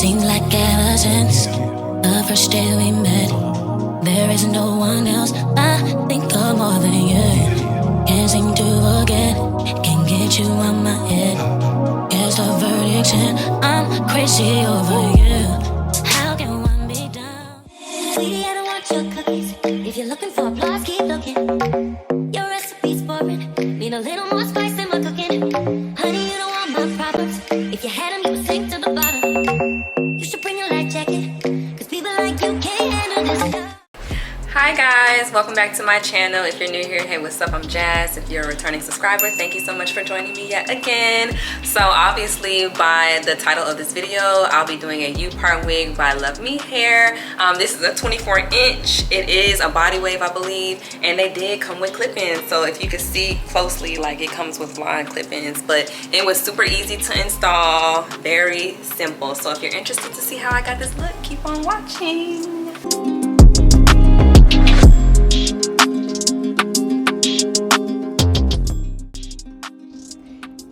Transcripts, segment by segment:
Seems like ever since the first day we met, there is no one else I think of more than you. Can't seem to forget, can't get you out my head. Guess the verdict's in, I'm crazy over you. How can one be down? Sweetie, I don't want your cookies. If you're looking for applause, keep looking. Your recipe's boring, need a little more spice in my cooking. Honey, you don't want my problems. If you had them, you would sink to the bottom. You should bring your life jacket, cause people like you can't handle this. Hi guys, welcome back to my channel. If you're new here, hey, what's up? I'm Jazz. If you're a returning subscriber, thank you so much for joining me yet again. So obviously by the title of this video, I'll be doing a Upart wig by Luvmehair. This is a 24-inch. It is a body wave, I believe, and they did come with clip-ins. So if you can see closely, like it comes with blonde clip-ins, but it was super easy to install, very simple. So if you're interested to see how I got this look, keep on watching.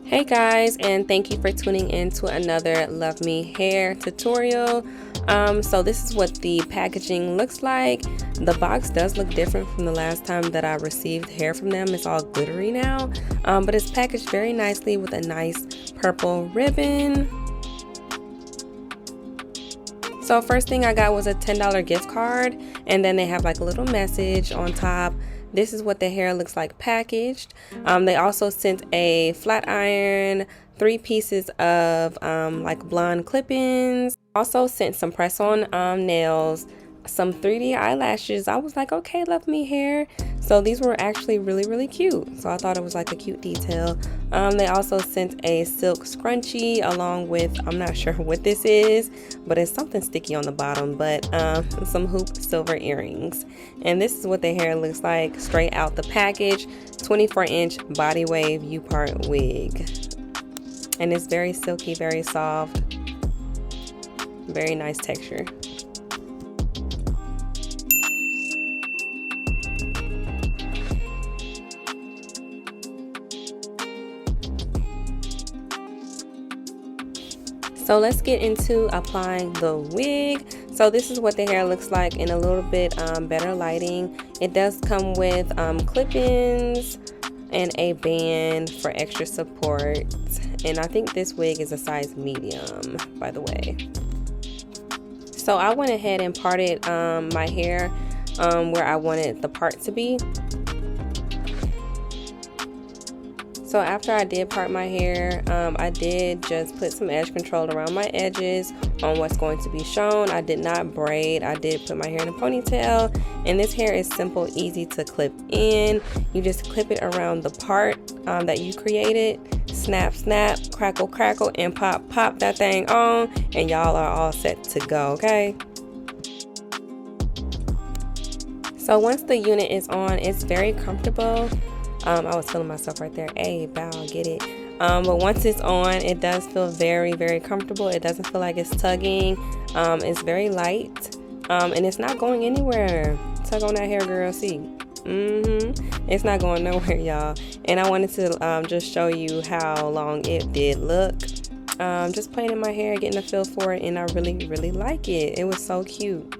Hey guys, and thank you for tuning in to another Luvmehair tutorial. So this is what the packaging looks like. The box does look different from the last time that I received hair from them. It's all glittery now, but it's packaged very nicely with a nice purple ribbon. So first thing I got was a $10 gift card, and then they have like a little message on top. This is what the hair looks like packaged. They also sent a flat iron, 3 pieces of like blonde clip-ins. Also sent some press-on nails, some 3D eyelashes. I was like, okay, Luvmehair. So these were actually really cute. So I thought it was like a cute detail. They also sent a silk scrunchie along with, I'm not sure what this is, but it's something sticky on the bottom, but some hoop silver earrings. And this is what the hair looks like straight out the package. 24-inch body wave Upart wig. And it's very silky, very soft, very nice texture. So let's get into applying the wig. So this is what the hair looks like in a little bit better lighting. It does come with clip-ins and a band for extra support. And I think this wig is a size medium, by the way. So I went ahead and parted my hair where I wanted the part to be. So after I did part my hair, I did just put some edge control around my edges on what's going to be shown. I did not braid. I did put my hair in a ponytail, and this hair is simple, easy to clip in. You just clip it around the part that you created. Snap, snap, crackle, crackle, and pop, pop that thing on, and y'all are all set to go, okay? So once the unit is on, it's very comfortable. I was feeling myself right there. Hey, bow, get it. But once it's on, it does feel very comfortable. It doesn't feel like it's tugging. It's very light, and it's not going anywhere. Tug on that hair, girl. See, it's not going nowhere, y'all. And I wanted to just show you how long it did look. Just playing in my hair, getting a feel for it, and I really like it. It was so cute.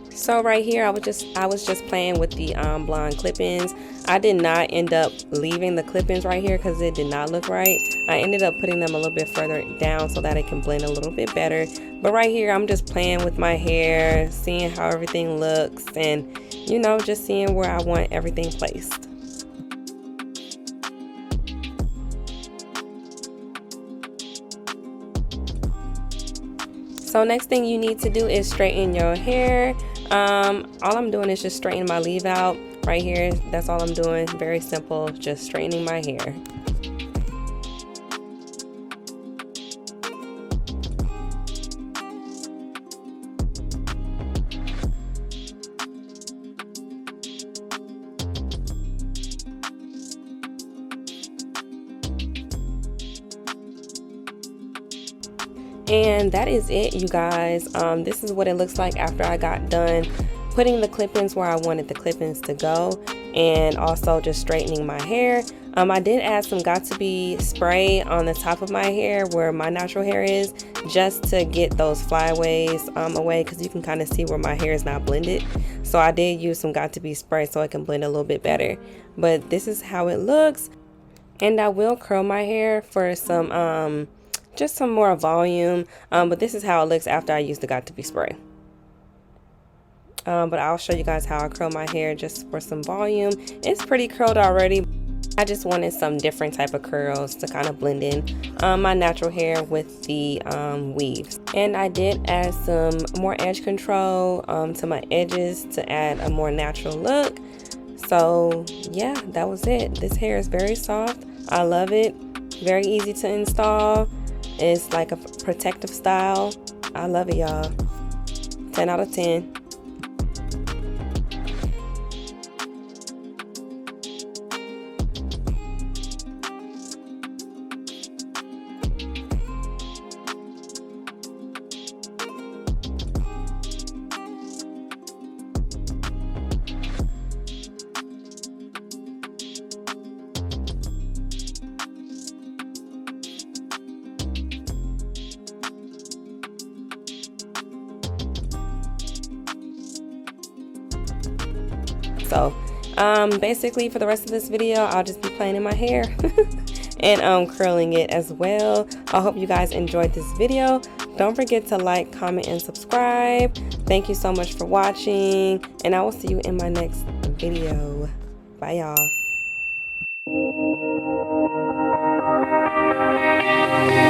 So right here, I was just playing with the blonde clip-ins. I did not end up leaving the clip-ins right here because it did not look right. I ended up putting them a little bit further down so that it can blend a little bit better. But right here, I'm just playing with my hair, seeing how everything looks, and you know, just seeing where I want everything placed. So next thing you need to do is straighten your hair. All I'm doing is just straightening my leave out right here. That's all I'm doing. Very simple, just straightening my hair. And that is it, you guys. This is what it looks like after I got done putting the clip-ins where I wanted the clip-ins to go, and also just straightening my hair. I did add some Got To Be spray on the top of my hair where my natural hair is, just to get those flyaways away, because you can kind of see where my hair is not blended. So I did use some Got To Be spray so it can blend a little bit better. But this is how it looks. And I will curl my hair for some just some more volume, but this is how it looks after I use the Got To Be spray. But I'll show you guys how I curl my hair just for some volume. It's pretty curled already. I just wanted some different type of curls to kind of blend in my natural hair with the weaves. And I did add some more edge control to my edges to add a more natural look. So yeah, that was it. This hair is very soft. I love it. Very easy to install. It's like a protective style. I love it, y'all. 10 out of 10. So basically for the rest of this video, I'll just be playing in my hair and curling it as well. I hope you guys enjoyed this video. Don't forget to like, comment, and subscribe. Thank you so much for watching, and I will see you in my next video. Bye, y'all.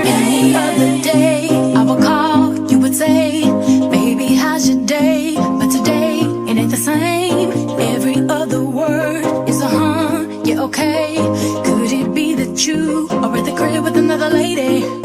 Any other day, I would call, you would say, baby, how's your day? But today, it ain't the same. Every other word is a yeah, okay. Could it be that you are at the crib with another lady?